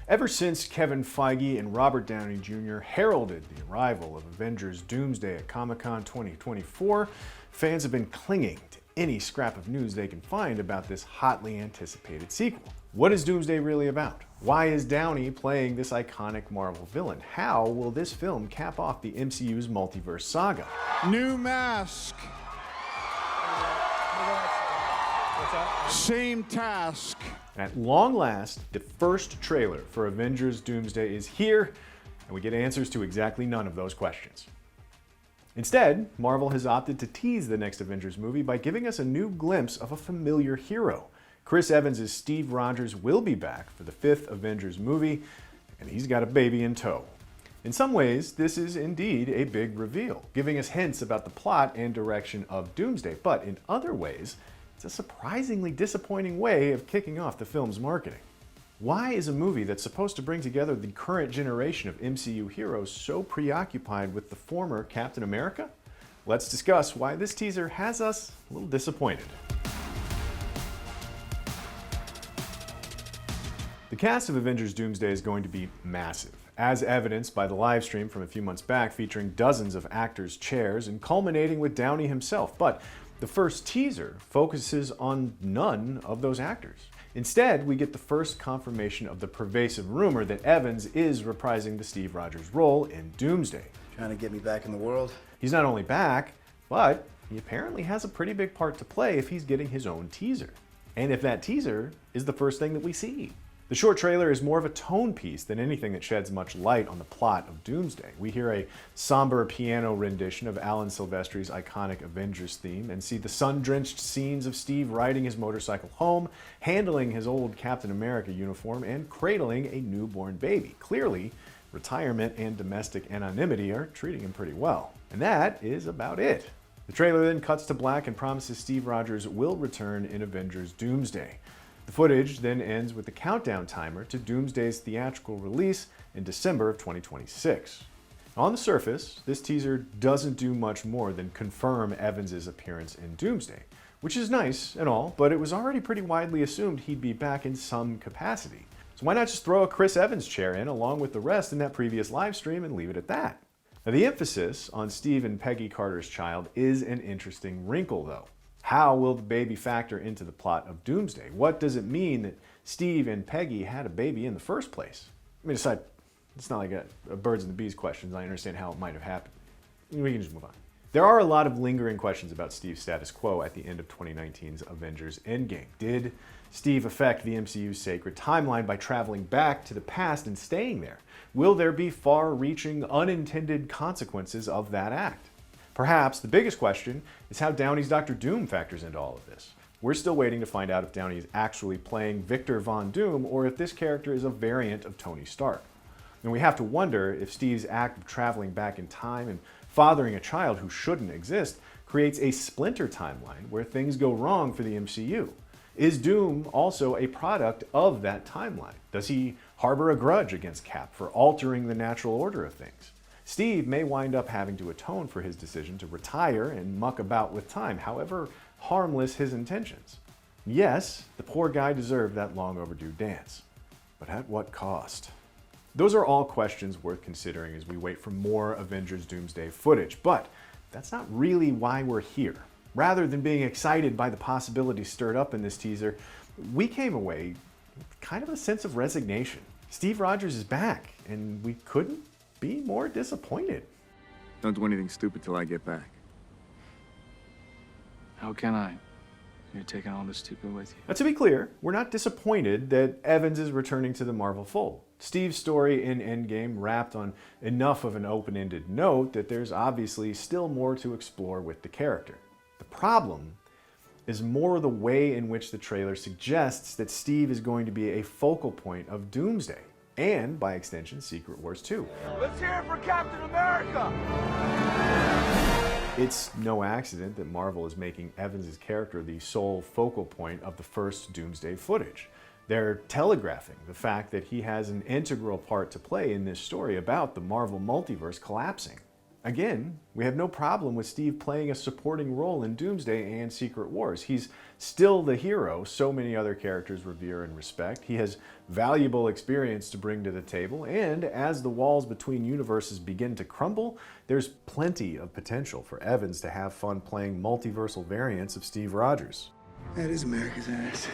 Ever since Kevin Feige and Robert Downey Jr. heralded the arrival of Avengers Doomsday at Comic-Con 2024, fans have been clinging to any scrap of news they can find about this hotly anticipated sequel. What is Doomsday really about? Why is Downey playing this iconic Marvel villain? How will this film cap off the MCU's multiverse saga? New mask. Same task. At long last, the first trailer for Avengers Doomsday is here, and we get answers to exactly none of those questions. Instead, Marvel has opted to tease the next Avengers movie by giving us a new glimpse of a familiar hero. Chris Evans' Steve Rogers will be back for the fifth Avengers movie, and he's got a baby in tow. In some ways, this is indeed a big reveal, giving us hints about the plot and direction of Doomsday, but in other ways, it's a surprisingly disappointing way of kicking off the film's marketing. Why is a movie that's supposed to bring together the current generation of MCU heroes so preoccupied with the former Captain America? Let's discuss why this teaser has us a little disappointed. The cast of Avengers Doomsday is going to be massive, as evidenced by the live stream from a few months back featuring dozens of actors, chairs, and culminating with Downey himself. But the first teaser focuses on none of those actors. Instead, we get the first confirmation of the pervasive rumor that Evans is reprising the Steve Rogers role in Doomsday. Trying to get me back in the world? He's not only back, but he apparently has a pretty big part to play if he's getting his own teaser. And if that teaser is the first thing that we see. The short trailer is more of a tone piece than anything that sheds much light on the plot of Doomsday. We hear a somber piano rendition of Alan Silvestri's iconic Avengers theme and see the sun-drenched scenes of Steve riding his motorcycle home, handling his old Captain America uniform, and cradling a newborn baby. Clearly, retirement and domestic anonymity are treating him pretty well. And that is about it. The trailer then cuts to black and promises Steve Rogers will return in Avengers Doomsday. The footage then ends with the countdown timer to Doomsday's theatrical release in December of 2026. On the surface, this teaser doesn't do much more than confirm Evans' appearance in Doomsday, which is nice and all, but it was already pretty widely assumed he'd be back in some capacity. So why not just throw a Chris Evans chair in along with the rest in that previous live stream and leave it at that? Now, the emphasis on Steve and Peggy Carter's child is an interesting wrinkle, though. How will the baby factor into the plot of Doomsday? What does it mean that Steve and Peggy had a baby in the first place? I mean, aside, it's not like a birds and the bees question. I understand how it might have happened. We can just move on. There are a lot of lingering questions about Steve's status quo at the end of 2019's Avengers Endgame. Did Steve affect the MCU's sacred timeline by traveling back to the past and staying there? Will there be far-reaching unintended consequences of that act? Perhaps the biggest question is how Downey's Dr. Doom factors into all of this. We're still waiting to find out if Downey is actually playing Victor Von Doom or if this character is a variant of Tony Stark. And we have to wonder if Steve's act of traveling back in time and fathering a child who shouldn't exist creates a splinter timeline where things go wrong for the MCU. Is Doom also a product of that timeline? Does he harbor a grudge against Cap for altering the natural order of things? Steve may wind up having to atone for his decision to retire and muck about with time, however harmless his intentions. Yes, the poor guy deserved that long overdue dance, but at what cost? Those are all questions worth considering as we wait for more Avengers Doomsday footage, but that's not really why we're here. Rather than being excited by the possibilities stirred up in this teaser, we came away with kind of a sense of resignation. Steve Rogers is back, and we couldn't be more disappointed. Don't do anything stupid till I get back. How can I? You're taking all this stupid with you. Now, to be clear, we're not disappointed that Evans is returning to the Marvel fold. Steve's story in Endgame wrapped on enough of an open-ended note that there's obviously still more to explore with the character. The problem is more the way in which the trailer suggests that Steve is going to be a focal point of Doomsday, and by extension, Secret Wars 2. Let's hear it for Captain America! It's no accident that Marvel is making Evans' character the sole focal point of the first Doomsday footage. They're telegraphing the fact that he has an integral part to play in this story about the Marvel multiverse collapsing. Again, we have no problem with Steve playing a supporting role in Doomsday and Secret Wars. He's still the hero so many other characters revere and respect. He has valuable experience to bring to the table, and as the walls between universes begin to crumble, there's plenty of potential for Evans to have fun playing multiversal variants of Steve Rogers. That is America's ass.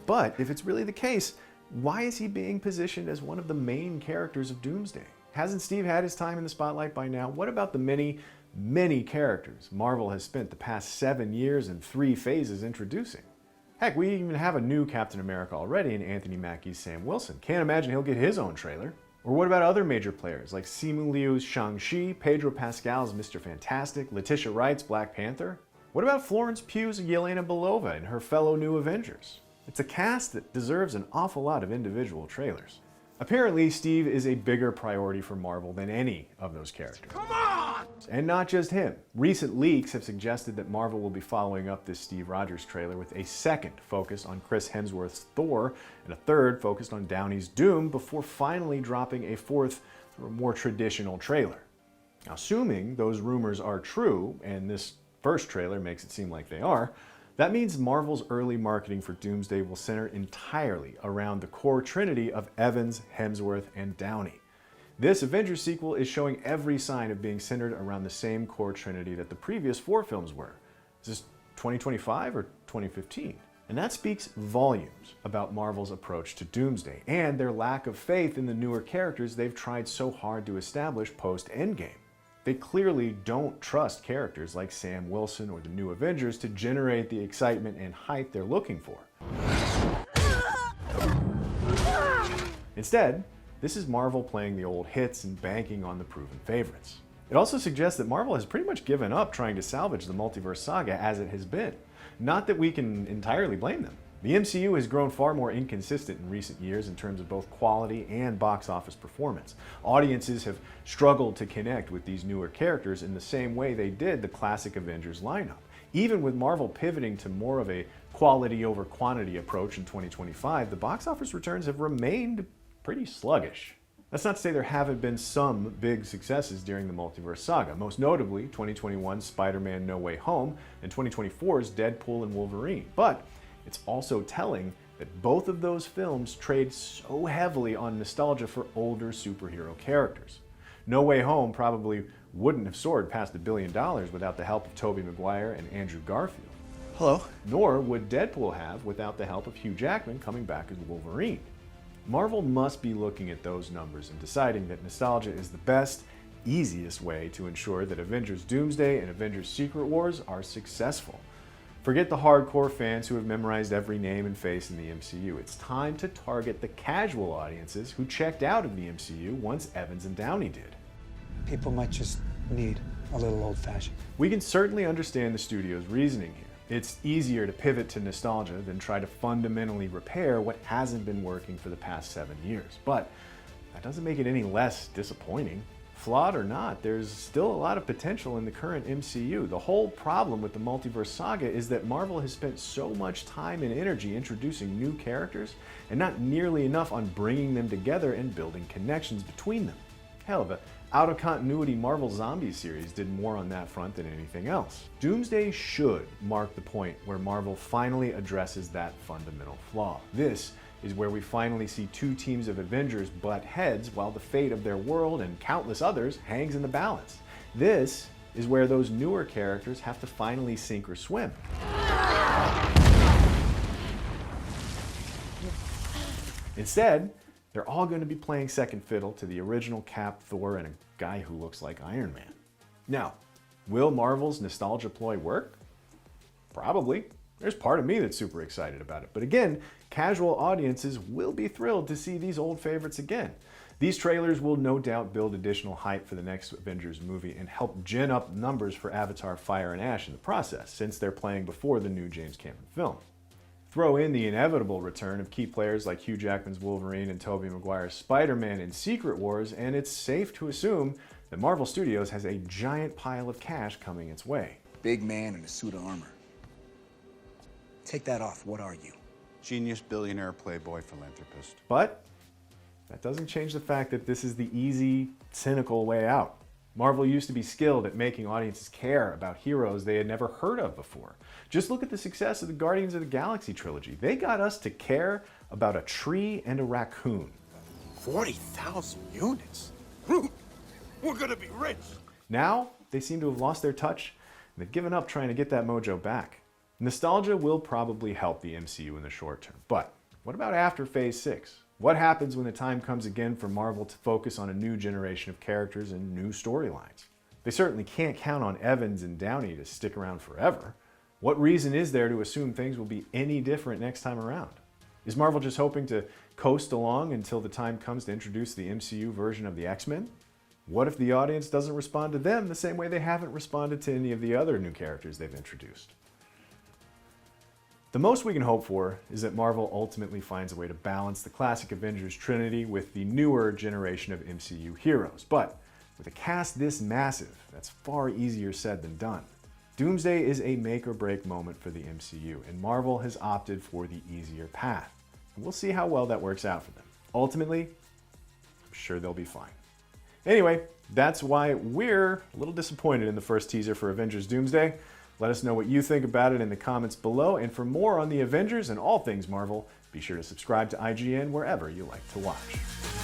But if it's really the case, why is he being positioned as one of the main characters of Doomsday? Hasn't Steve had his time in the spotlight by now? What about the many characters Marvel has spent the past 7 years and 3 phases introducing? Heck, we even have a new Captain America already in Anthony Mackie's Sam Wilson. Can't imagine he'll get his own trailer. Or what about other major players like Simu Liu's Shang-Chi, Pedro Pascal's Mr. Fantastic, Letitia Wright's Black Panther? What about Florence Pugh's Yelena Belova and her fellow new Avengers? It's a cast that deserves an awful lot of individual trailers. Apparently, Steve is a bigger priority for Marvel than any of those characters. Come on! And not just him. Recent leaks have suggested that Marvel will be following up this Steve Rogers trailer with a second focused on Chris Hemsworth's Thor and a third focused on Downey's Doom before finally dropping a fourth, more traditional trailer. Now, assuming those rumors are true, and this first trailer makes it seem like they are, that means Marvel's early marketing for Doomsday will center entirely around the core trinity of Evans, Hemsworth, and Downey. This Avengers sequel is showing every sign of being centered around the same core trinity that the previous 4 films were. Is this 2025 or 2015? And that speaks volumes about Marvel's approach to Doomsday and their lack of faith in the newer characters they've tried so hard to establish post-Endgame. They clearly don't trust characters like Sam Wilson or the new Avengers to generate the excitement and hype they're looking for. Instead, this is Marvel playing the old hits and banking on the proven favorites. It also suggests that Marvel has pretty much given up trying to salvage the multiverse saga as it has been. Not that we can entirely blame them. The MCU has grown far more inconsistent in recent years in terms of both quality and box office performance. Audiences have struggled to connect with these newer characters in the same way they did the classic Avengers lineup. Even with Marvel pivoting to more of a quality over quantity approach in 2025, the box office returns have remained pretty sluggish. That's not to say there haven't been some big successes during the multiverse saga, most notably 2021's Spider-Man No Way Home and 2024's Deadpool and Wolverine. But it's also telling that both of those films trade so heavily on nostalgia for older superhero characters. No Way Home probably wouldn't have soared past $1 billion without the help of Tobey Maguire and Andrew Garfield. Hello. Nor would Deadpool have without the help of Hugh Jackman coming back as Wolverine. Marvel must be looking at those numbers and deciding that nostalgia is the best, easiest way to ensure that Avengers Doomsday and Avengers Secret Wars are successful. Forget the hardcore fans who have memorized every name and face in the MCU. It's time to target the casual audiences who checked out of the MCU once Evans and Downey did. People might just need a little old-fashioned. We can certainly understand the studio's reasoning here. It's easier to pivot to nostalgia than try to fundamentally repair what hasn't been working for the past 7 years. But that doesn't make it any less disappointing. Flawed or not, there's still a lot of potential in the current MCU. The whole problem with the multiverse saga is that Marvel has spent so much time and energy introducing new characters and not nearly enough on bringing them together and building connections between them. Hell, the out-of-continuity Marvel Zombies series did more on that front than anything else. Doomsday should mark the point where Marvel finally addresses that fundamental flaw. This is where we finally see 2 teams of Avengers butt heads while the fate of their world and countless others hangs in the balance. This is where those newer characters have to finally sink or swim. Instead, they're all going to be playing second fiddle to the original Cap, Thor, and a guy who looks like Iron Man. Now, will Marvel's nostalgia ploy work? Probably. There's part of me that's super excited about it. But again, casual audiences will be thrilled to see these old favorites again. These trailers will no doubt build additional hype for the next Avengers movie and help gin up numbers for Avatar: Fire and Ash in the process, since they're playing before the new James Cameron film. Throw in the inevitable return of key players like Hugh Jackman's Wolverine and Tobey Maguire's Spider-Man in Secret Wars, and it's safe to assume that Marvel Studios has a giant pile of cash coming its way. Big man in a suit of armor. Take that off. What are you? Genius, billionaire, playboy, philanthropist. But that doesn't change the fact that this is the easy, cynical way out. Marvel used to be skilled at making audiences care about heroes they had never heard of before. Just look at the success of the Guardians of the Galaxy trilogy. They got us to care about a tree and a raccoon. 40,000 units? We're gonna be rich. Now, they seem to have lost their touch, and they've given up trying to get that mojo back. Nostalgia will probably help the MCU in the short term, but what about after Phase 6? What happens when the time comes again for Marvel to focus on a new generation of characters and new storylines? They certainly can't count on Evans and Downey to stick around forever. What reason is there to assume things will be any different next time around? Is Marvel just hoping to coast along until the time comes to introduce the MCU version of the X-Men? What if the audience doesn't respond to them the same way they haven't responded to any of the other new characters they've introduced? The most we can hope for is that Marvel ultimately finds a way to balance the classic Avengers trinity with the newer generation of MCU heroes. But with a cast this massive, that's far easier said than done. Doomsday is a make or break moment for the MCU, and Marvel has opted for the easier path. And we'll see how well that works out for them. Ultimately, I'm sure they'll be fine. Anyway, that's why we're a little disappointed in the first teaser for Avengers Doomsday. Let us know what you think about it in the comments below, and for more on the Avengers and all things Marvel, be sure to subscribe to IGN wherever you like to watch.